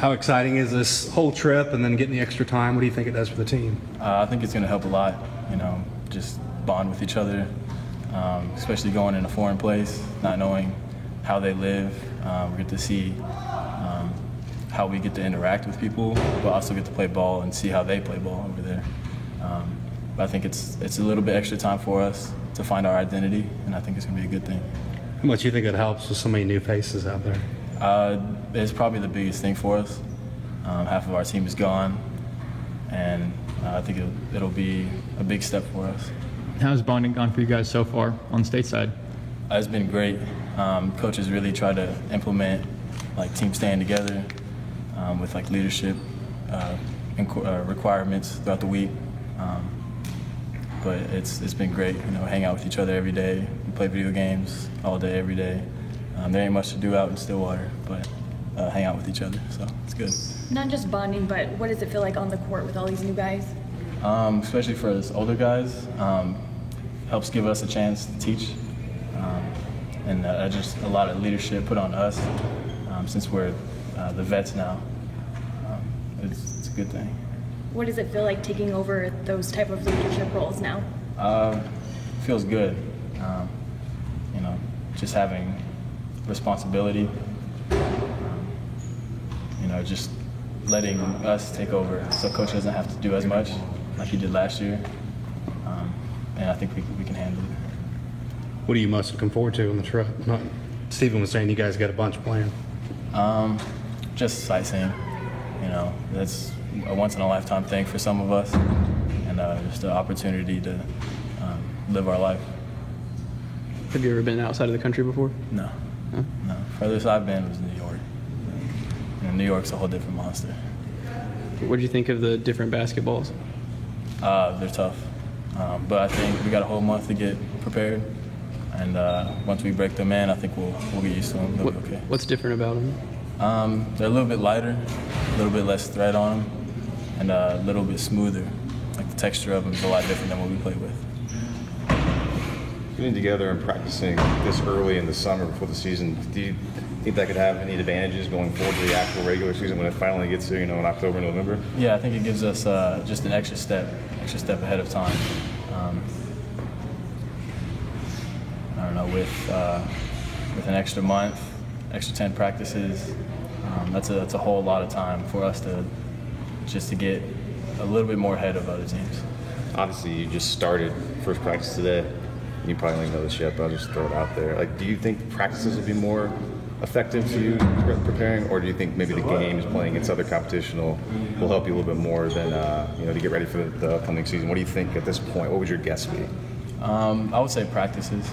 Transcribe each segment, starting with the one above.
How exciting is this whole trip and then getting the extra time? What do you think it does for the team? I think it's going to help a lot, just bond with each other, especially going in a foreign place, not knowing how they live. We get to see how we get to interact with people, but also get to play ball and see how they play ball over there. But I think it's a little bit extra time for us to find our identity, and I think it's going to be a good thing. How much do you think it helps with so many new faces out there? It's probably the biggest thing for us. Half of our team is gone, and I think it'll be a big step for us. How's bonding gone for you guys so far on stateside? It's been great. Coaches really try to implement team staying together with leadership requirements throughout the week. But it's been great, hang out with each other every day. We play video games all day, every day. There ain't much to do out in Stillwater, but hang out with each other, so it's good. Not just bonding, but what does it feel like on the court with all these new guys? Especially for us older guys, helps give us a chance to teach, and just a lot of leadership put on us since we're the vets now. It's a good thing. What does it feel like taking over those type of leadership roles now? Feels good. Just having responsibility. Just letting us take over so coach doesn't have to do as much like he did last year. And I think we can handle it. What are you most looking forward to on the trip? Stephen was saying you guys got a bunch planned. Just sightseeing. That's a once-in-a-lifetime thing for some of us, and just an opportunity to live our life. Have you ever been outside of the country before? No. Huh? No. Furthest I've been was New York. New York's a whole different monster. What do you think of the different basketballs? They're tough, but I think we got a whole month to get prepared, and once we break them in, I think we'll get used to them. They'll be okay. What's different about them? They're a little bit lighter, a little bit less thread on them, and a little bit smoother. The texture of them is a lot different than what we play with. Getting together and practicing this early in the summer before the season, do you think that could have any advantages going forward to the actual regular season when it finally gets here, in October, November? Yeah, I think it gives us just an extra step ahead of time. I don't know, with an extra month, extra 10 practices, that's a whole lot of time for us to get a little bit more ahead of other teams. Obviously, you just started first practice today. You probably don't even know this yet, but I'll just throw it out there. Do you think practices will be more effective to you preparing, or do you think maybe the games playing against other competition will help you a little bit more than to get ready for the upcoming season? What do you think at this point? What would your guess be? I would say practices.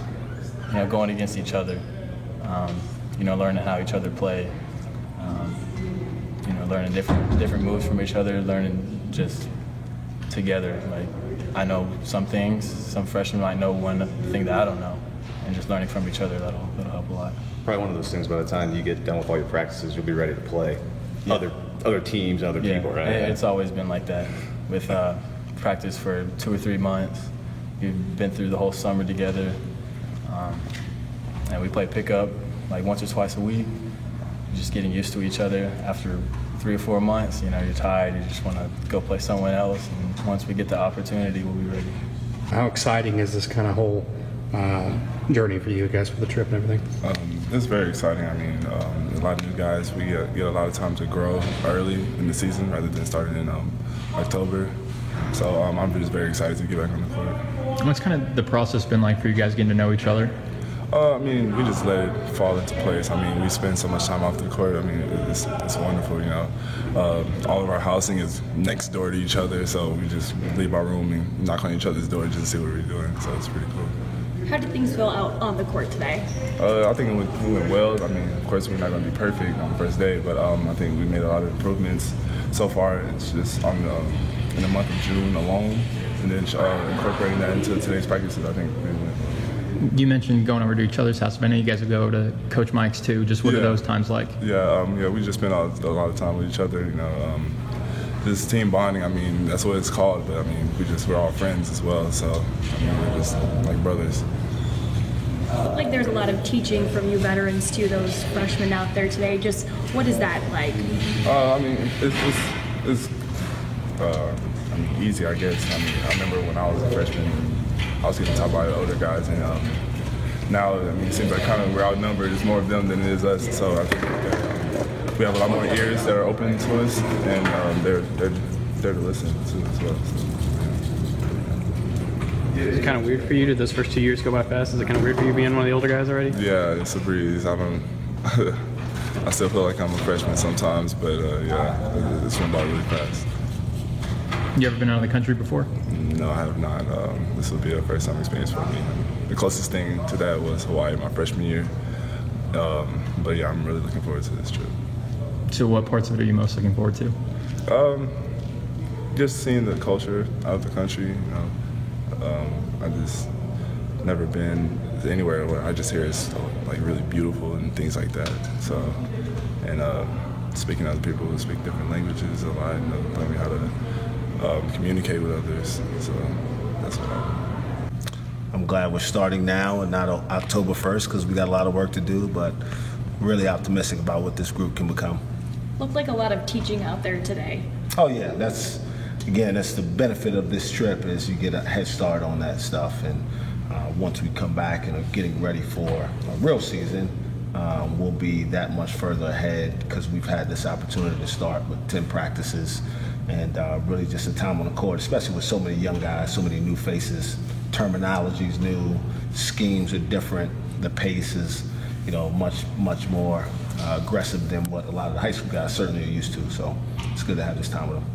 Going against each other. Learning how each other play. Learning different moves from each other. Learning just together. I know some things. Some freshmen might know one thing that I don't know, and just learning from each other that'll help a lot. Probably one of those things. By the time you get done with all your practices, you'll be ready to play other teams, other people, right? It's always been like that. With practice for 2 or 3 months, we've been through the whole summer together, and we play pickup once or twice a week. Just getting used to each other. After 3 or 4 months, you're tired. You just want to go play someone else. And once we get the opportunity, we'll be ready. How exciting is this kind of whole journey for you guys for the trip and everything? It's very exciting. A lot of new guys. We get a lot of time to grow early in the season rather than starting in October. So I'm just very excited to get back on the court. What's kind of the process been like for you guys getting to know each other? We just let it fall into place. We spend so much time off the court. It's wonderful, All of our housing is next door to each other, so we just leave our room and knock on each other's door just to see what we're doing. So it's pretty cool. How did things feel out on the court today? I think it went well. Of course, we're not going to be perfect on the first day, but I think we made a lot of improvements so far. It's just in the month of June alone, and then incorporating that into today's practices, I think it went well. You mentioned going over to each other's house, but I know you guys would go to Coach Mike's too. Just what are those times like? We just spend a lot of time with each other. This team bonding. That's what it's called. But we're all friends as well. So we're just like brothers. Looked like there's a lot of teaching from you veterans to those freshmen out there today. Just what is that like? I mean, it's easy, I guess. I mean, I remember when I was a freshman, I was getting taught by the older guys, and now, I mean, it seems like kind of we're outnumbered. It's more of them than it is us. So I think that, we have a lot more ears that are open to us, and they're there to listen to as well. So. Is it kind of weird for you? Did those first 2 years go by fast? Is it kind of weird for you being one of the older guys already? Yeah, it's a breeze. I don't. I still feel like I'm a freshman sometimes, but yeah, it's went by really fast. You ever been out of the country before? No, I have not. This will be a first-time experience for me. The closest thing to that was Hawaii my freshman year. But yeah, I'm really looking forward to this trip. So what parts of it are you most looking forward to? Just seeing the culture of the country. You know, I just never been anywhere where I just hear it's like really beautiful and things like that. So, and speaking to other people who speak different languages a lot, and learning how to communicate with others. So that's what I'm glad we're starting now and not October 1st because we got a lot of work to do, but really optimistic about what this group can become. Looked like a lot of teaching out there today. Oh yeah, that's the benefit of this trip is you get a head start on that stuff, and once we come back and are getting ready for a real season, we'll be that much further ahead because we've had this opportunity to start with 10 practices and really just a time on the court, especially with so many young guys, so many new faces. Terminology's new, schemes are different, the pace is, much more aggressive than what a lot of the high school guys certainly are used to. So it's good to have this time with them.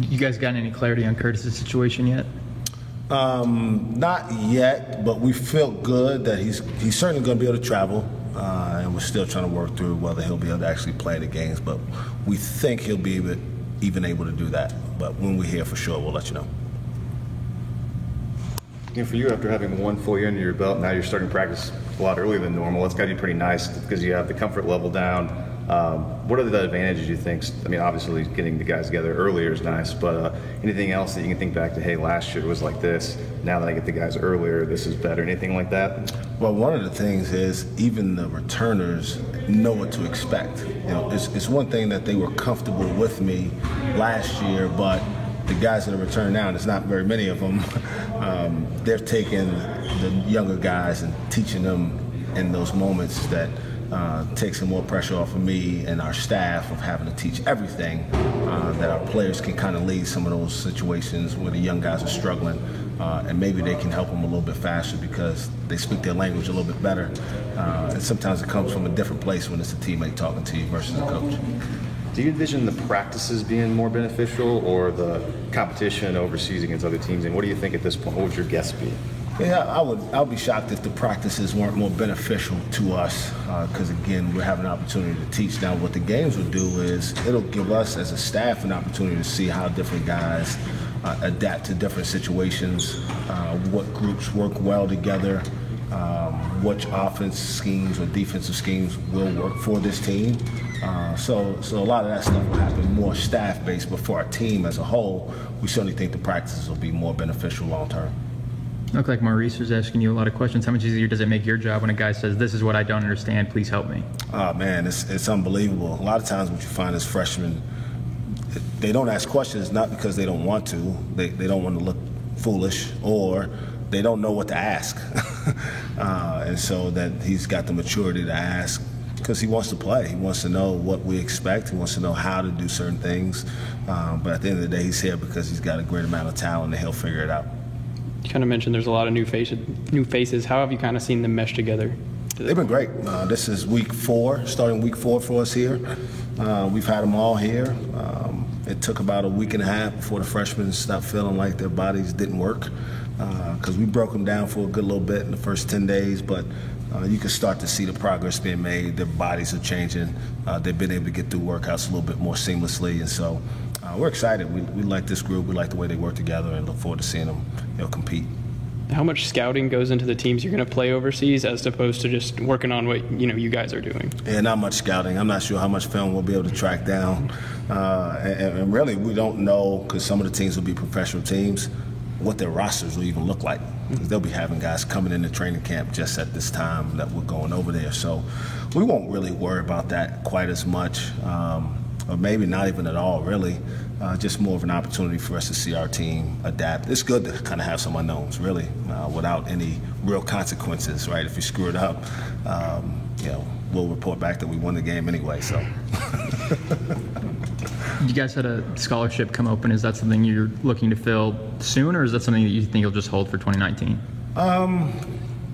You guys got any clarity on Curtis's situation yet? Not yet, but we feel good that he's certainly going to be able to travel, and we're still trying to work through whether he'll be able to actually play the games. But we think he'll be even able to do that. But when we hear for sure, we'll let you know. And for you, after having one full year under your belt, now you're starting practice a lot earlier than normal. It's got to be pretty nice because you have the comfort level down. What are the advantages you think? I mean, obviously getting the guys together earlier is nice, but anything else that you can think back to, hey, last year was like this, now that I get the guys earlier, this is better, anything like that? Well, one of the things is even the returners know what to expect. It's one thing that they were comfortable with me last year, but the guys that are returning now, and it's not very many of them, they're taking the younger guys and teaching them in those moments that takes some more pressure off of me and our staff of having to teach everything, that our players can kind of lead some of those situations where the young guys are struggling, and maybe they can help them a little bit faster because they speak their language a little bit better. And sometimes it comes from a different place when it's a teammate talking to you versus a coach. Do you envision the practices being more beneficial or the competition overseas against other teams? And what do you think at this point? What would your guess be? Yeah, I would be shocked if the practices weren't more beneficial to us because, again, we're having an opportunity to teach. Now, what the games will do is it'll give us as a staff an opportunity to see how different guys adapt to different situations, what groups work well together, which offense schemes or defensive schemes will work for this team. So a lot of that stuff will happen more staff-based, but for our team as a whole, we certainly think the practices will be more beneficial long-term. Looked like Maurice was asking you a lot of questions. How much easier does it make your job when a guy says, "This is what I don't understand, please help me"? Oh, man, it's unbelievable. A lot of times what you find is freshmen, they don't ask questions not because they don't want to. They don't want to look foolish, or they don't know what to ask. And so that he's got the maturity to ask because he wants to play. He wants to know what we expect. He wants to know how to do certain things. But at the end of the day, he's here because he's got a great amount of talent and he'll figure it out. You kind of mentioned there's a lot of new faces. How have you kind of seen them mesh together? They've been great. This is week 4, starting week 4 for us here. We've had them all here. It took about a week and a half before the freshmen stopped feeling like their bodies didn't work because we broke them down for a good little bit in the first 10 days, but you can start to see the progress being made. Their bodies are changing. They've been able to get through workouts a little bit more seamlessly, and so we're excited. We like this group. We like the way they work together, and look forward to seeing them compete. How much scouting goes into the teams you're going to play overseas as opposed to just working on what you guys are doing? Yeah, not much scouting. I'm not sure how much film we'll be able to track down. And really, we don't know because some of the teams will be professional teams. what their rosters will even look like. 'Cause they'll be having guys coming into training camp just at this time that we're going over there. So we won't really worry about that quite as much, or maybe not even at all, really. Just more of an opportunity for us to see our team adapt. It's good to kind of have some unknowns, really, without any real consequences, right? If you screw it up, we'll report back that we won the game anyway. So. You guys had a scholarship come open. Is that something you're looking to fill soon, or is that something that you think you'll just hold for 2019?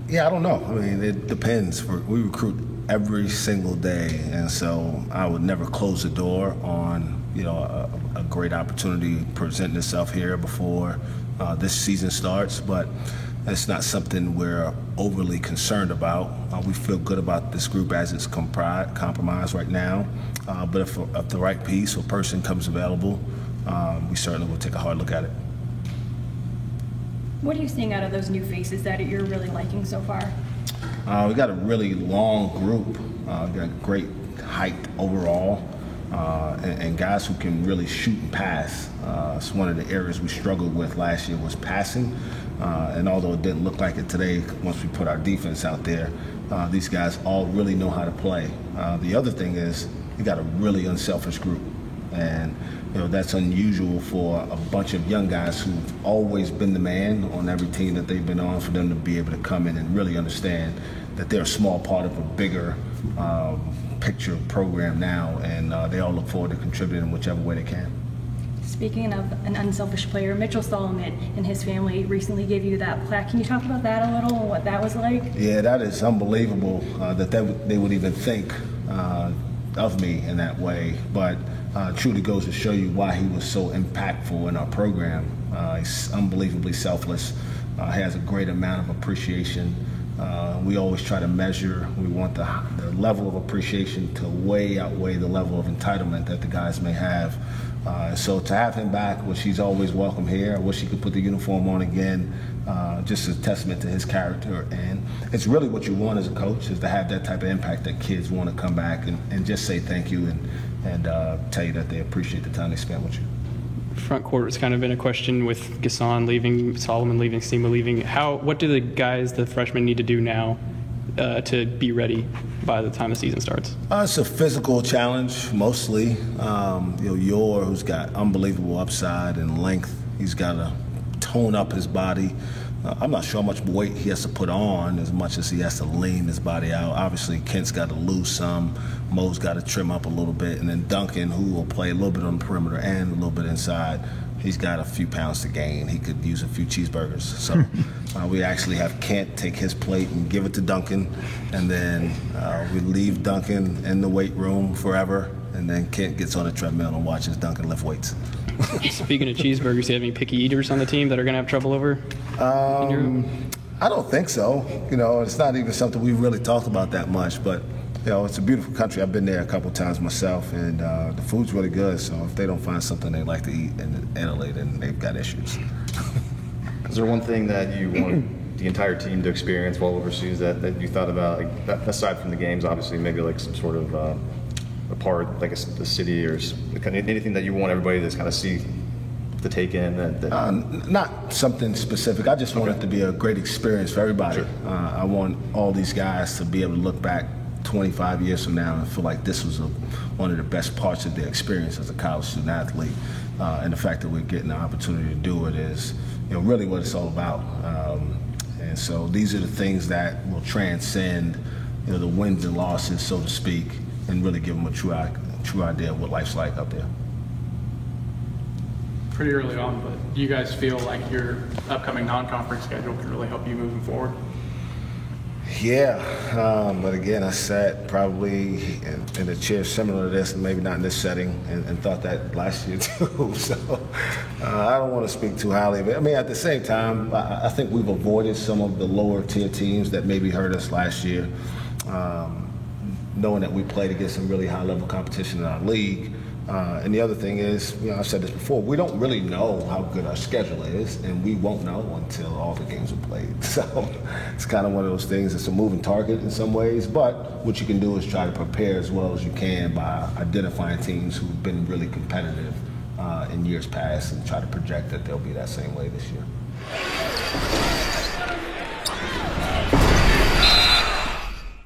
Yeah, I don't know. I mean, it depends. We recruit every single day, and so I would never close the door on a great opportunity presenting itself here before this season starts. But it's not something we're overly concerned about. We feel good about this group as it's compromised right now. But if the right piece or person comes available, we certainly will take a hard look at it. What are you seeing out of those new faces that you're really liking so far? We got a really long group. We got great height overall, and guys who can really shoot and pass. It's one of the areas we struggled with last year was passing. And although it didn't look like it today, once we put our defense out there, these guys all really know how to play. The other thing is we got a really unselfish group, and that's unusual for a bunch of young guys who've always been the man on every team that they've been on, for them to be able to come in and really understand that they're a small part of a bigger picture program now, and they all look forward to contributing in whichever way they can. Speaking of an unselfish player, Mitchell Solomon and his family recently gave you that plaque. Can you talk about that a little and what that was like? Yeah, that is unbelievable that they would even think of me in that way. But truly goes to show you why he was so impactful in our program. He's unbelievably selfless. He has a great amount of appreciation. We always try to measure. We want the level of appreciation to way outweigh the level of entitlement that the guys may have. So to have him back, which he's always welcome here. I wish he could put the uniform on again. Just a testament to his character. And it's really what you want as a coach, is to have that type of impact that kids want to come back and just say thank you and tell you that they appreciate the time they spent with you. Front court has kind of been a question with Gasson leaving, Solomon leaving, Sema leaving. What do the freshmen need to do now to be ready by the time the season starts? It's a physical challenge mostly. Yor, who's got unbelievable upside and length, he's got to tone up his body. I'm not sure how much weight he has to put on as much as he has to lean his body out. Obviously, Kent's got to lose some. Mo's got to trim up a little bit. And then Duncan, who will play a little bit on the perimeter and a little bit inside, he's got a few pounds to gain. He could use a few cheeseburgers. So we actually have Kent take his plate and give it to Duncan. And then we leave Duncan in the weight room forever. And then Kent gets on the treadmill and watches Duncan lift weights. Speaking of cheeseburgers, do you have any picky eaters on the team that are going to have trouble over? I don't think so. It's not even something we've really talked about that much. But, it's a beautiful country. I've been there a couple times myself, and the food's really good. So if they don't find something they like to eat in Italy, then they've got issues. Is there one thing that you want the entire team to experience while overseas that you thought about, aside from the games, obviously, maybe like some sort of a part, like the city, or anything that you want everybody to kind of see, to take in? Not something specific. I just want it to be a great experience for everybody. Sure. I want all these guys to be able to look back 25 years from now and feel like this was one of the best parts of their experience as a college student athlete. And the fact that we're getting the opportunity to do it is really what it's all about. And so these are the things that will transcend the wins and losses, so to speak, and really give them a true idea of what life's like up there. Pretty early on, but do you guys feel like your upcoming non-conference schedule can really help you moving forward? Yeah, but again, I sat probably in a chair similar to this, and maybe not in this setting, and thought that last year too. So I don't want to speak too highly of it. I mean, at the same time, I think we've avoided some of the lower tier teams that maybe hurt us last year. Knowing that we played against some really high-level competition in our league. And the other thing is, I've said this before, we don't really know how good our schedule is, and we won't know until all the games are played. So it's kind of one of those things. It's a moving target in some ways, but what you can do is try to prepare as well as you can by identifying teams who've been really competitive in years past and try to project that they'll be that same way this year. you.